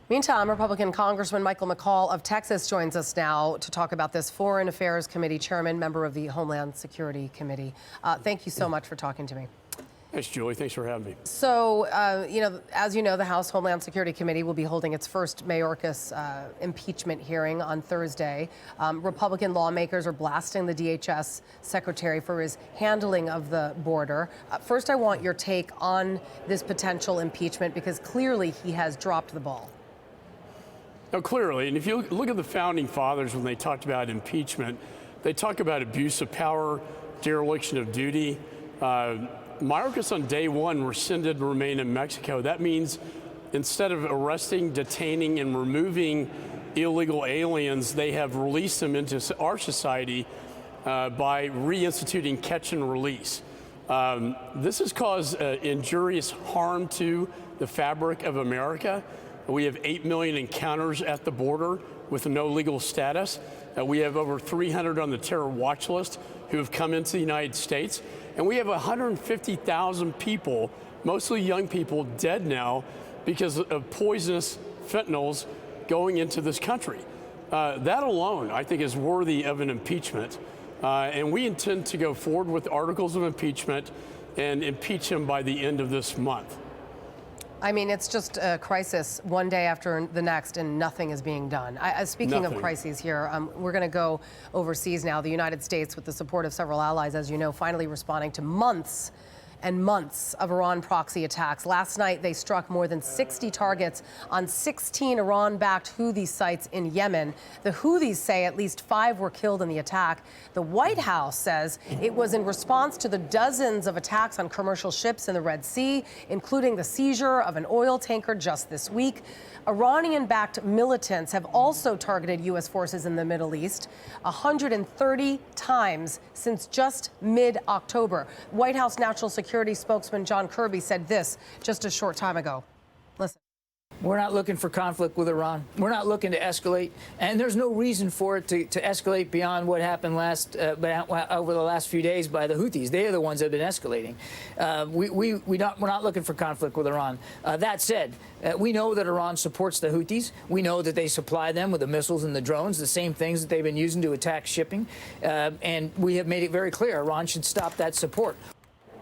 Meantime, Republican Congressman Michael McCaul of Texas joins us now to talk about this. Foreign Affairs Committee Chairman, member of the Homeland Security Committee. Thank you so much for talking to me. Thanks, Julie. Thanks for having me. So, as you know, the House Homeland Security Committee will be holding its first Mayorkas impeachment hearing on Thursday. Republican lawmakers are blasting the DHS secretary for his handling of the border. First, I want your take on this potential impeachment, because clearly he has dropped the ball. No, clearly, and if you look at the founding fathers when they talked about impeachment, they talk about abuse of power, dereliction of duty. Mayorkas on day one rescinded remain in Mexico. That means instead of arresting, detaining, and removing illegal aliens, they have released them into our society by reinstituting catch and release. This has caused injurious harm to the fabric of America. We have 8 million encounters at the border with no legal status. We have over 300 on the terror watch list who have come into the United States. And we have 150,000 people, mostly young people, dead now because of poisonous fentanyls going into this country. That alone, I think, is worthy of an impeachment. And we intend to go forward with articles of impeachment and impeach him by the end of this month. I mean, it's just a crisis one day after the next, and nothing is being done. Speaking of crises here, we're going to go overseas now. The United States, with the support of several allies, as you know, finally responding to months and months of Iran proxy attacks. Last night, they struck more than 60 targets on 16 Iran-backed Houthi sites in Yemen. The Houthis say at least 5 were killed in the attack. The White House says it was in response to the dozens of attacks on commercial ships in the Red Sea, including the seizure of an oil tanker just this week. Iranian-backed militants have also targeted U.S. forces in the Middle East 130 times since just mid-October. White House National Security spokesman John Kirby said this just a short time ago. Listen. We're not looking for conflict with Iran. We're not looking to escalate, and there's no reason for it to escalate beyond what happened over the last few days by the Houthis. They are the ones that have been escalating. We're not looking for conflict with Iran. That said, we know that Iran supports the Houthis. We know that they supply them with the missiles and the drones, the same things that they've been using to attack shipping, and we have made it very clear Iran should stop that support.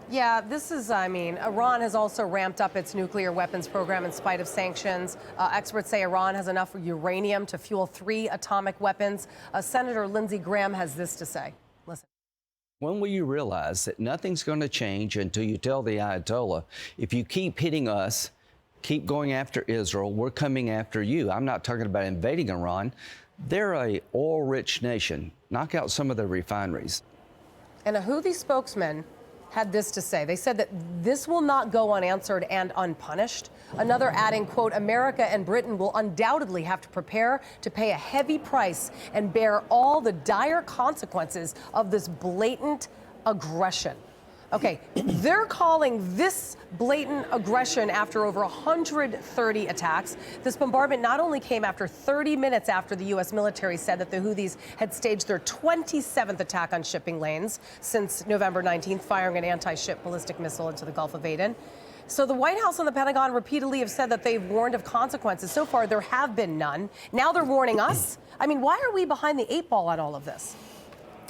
Yeah, Iran has also ramped up its nuclear weapons program in spite of sanctions. Experts say Iran has enough uranium to fuel 3 atomic weapons. Senator Lindsey Graham has this to say. Listen. When will you realize that nothing's going to change until you tell the Ayatollah, if you keep hitting us, keep going after Israel, we're coming after you? I'm not talking about invading Iran. They're a oil-rich nation. Knock out some of their refineries. And a Houthi spokesman had this to say. They said that this will not go unanswered and unpunished. Another adding, quote, America and Britain will undoubtedly have to prepare to pay a heavy price and bear all the dire consequences of this blatant aggression. Okay, they're calling this blatant aggression after over 130 attacks. This bombardment not only came after 30 minutes after the U.S. military said that the Houthis had staged their 27th attack on shipping lanes since November 19th, firing an anti-ship ballistic missile into the Gulf of Aden. So the White House and the Pentagon repeatedly have said that they've warned of consequences. So far, there have been none. Now they're warning us. I mean, why are we behind the 8 ball on all of this?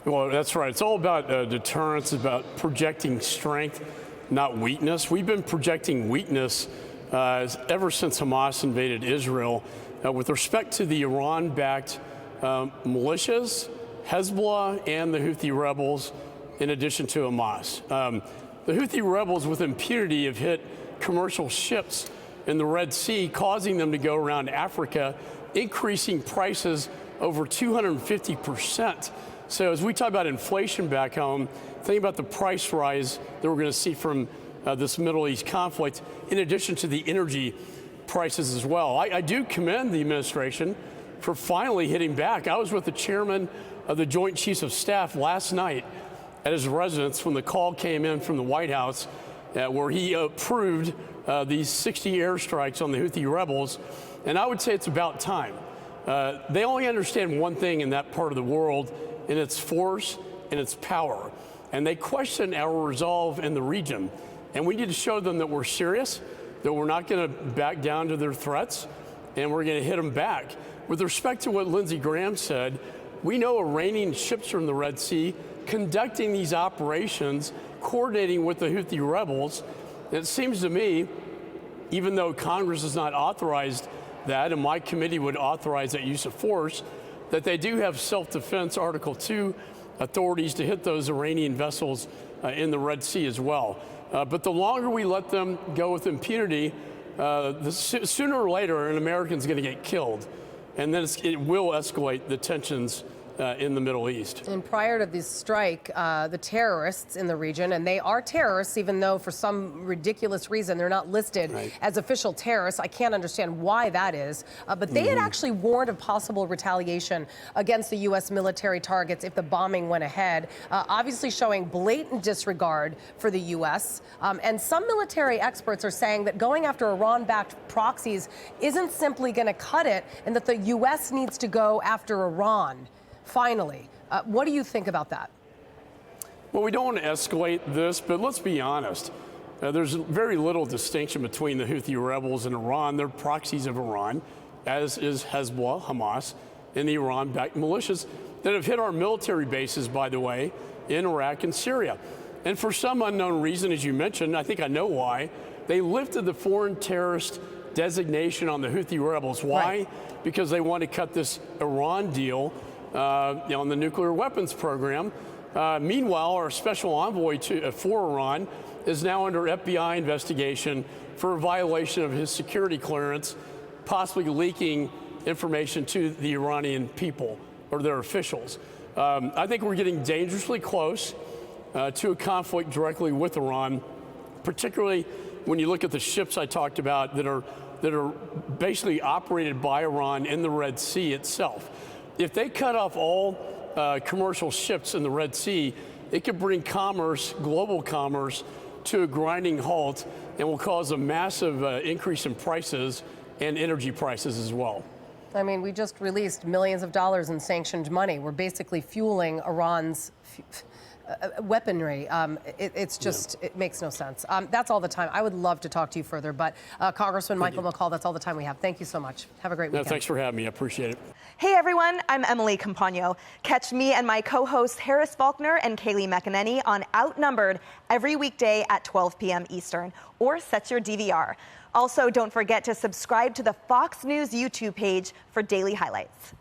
Well, that's right. It's all about deterrence, about projecting strength, not weakness. We've been projecting weakness ever since Hamas invaded Israel with respect to the Iran-backed militias, Hezbollah, and the Houthi rebels, in addition to Hamas. The Houthi rebels with impunity have hit commercial ships in the Red Sea, causing them to go around Africa, increasing prices over 250%. So as we talk about inflation back home, think about the price rise that we're going to see from this Middle East conflict, in addition to the energy prices as well. I do commend the administration for finally hitting back. I was with the chairman of the Joint Chiefs of Staff last night at his residence when the call came in from the White House where he approved these 60 airstrikes on the Houthi rebels. And I would say it's about time. They only understand one thing in that part of the world, and it's force and its power. And they question our resolve in the region. And we need to show them that we're serious, that we're not going to back down to their threats, and we're going to hit them back. With respect to what Lindsey Graham said, we know Iranian ships are in the Red Sea conducting these operations, coordinating with the Houthi rebels. And it seems to me, even though Congress has not authorized that, and my committee would authorize that use of force, that they do have self-defense Article 2 authorities to hit those Iranian vessels in the Red Sea as well. But the longer we let them go with impunity, sooner or later an American's going to get killed. And then it will escalate the tensions in the Middle East. And prior to this strike, the terrorists in the region, and they are terrorists, even though for some ridiculous reason they're not listed as official terrorists. I can't understand why that is. But they had actually warned of possible retaliation against the U.S. military targets if the bombing went ahead, obviously showing blatant disregard for the U.S. And some military experts are saying that going after Iran-backed proxies isn't simply going to cut it, and that the U.S. needs to go after Iran. Finally, what do you think about that? Well, we don't want to escalate this, but let's be honest. There's very little distinction between the Houthi rebels and Iran. They're proxies of Iran, as is Hezbollah, Hamas, and the Iran-backed militias that have hit our military bases, by the way, in Iraq and Syria. And for some unknown reason, as you mentioned, I think I know why, they lifted the foreign terrorist designation on the Houthi rebels. Why? Right. Because they want to cut this Iran deal on the nuclear weapons program. Meanwhile, our special envoy for Iran is now under FBI investigation for a violation of his security clearance, possibly leaking information to the Iranian people or their officials. I think we're getting dangerously close to a conflict directly with Iran, particularly when you look at the ships I talked about that are basically operated by Iran in the Red Sea itself. If they cut off all commercial ships in the Red Sea, it could bring commerce, global commerce, to a grinding halt and will cause a massive increase in prices and energy prices as well. I mean, we just released millions of dollars in sanctioned money. We're basically fueling Iran's weaponry. It's just, it makes no sense. That's all the time. I would love to talk to you further, but Congressman Michael McCaul, that's all the time we have. Thank you so much. Have a great weekend. No, thanks for having me. I appreciate it. Hey everyone, I'm Emily Campagno. Catch me and my co-hosts Harris Faulkner and Kaylee McEnany on Outnumbered every weekday at 12 p.m. Eastern, or set your DVR. Also, don't forget to subscribe to the Fox News YouTube page for daily highlights.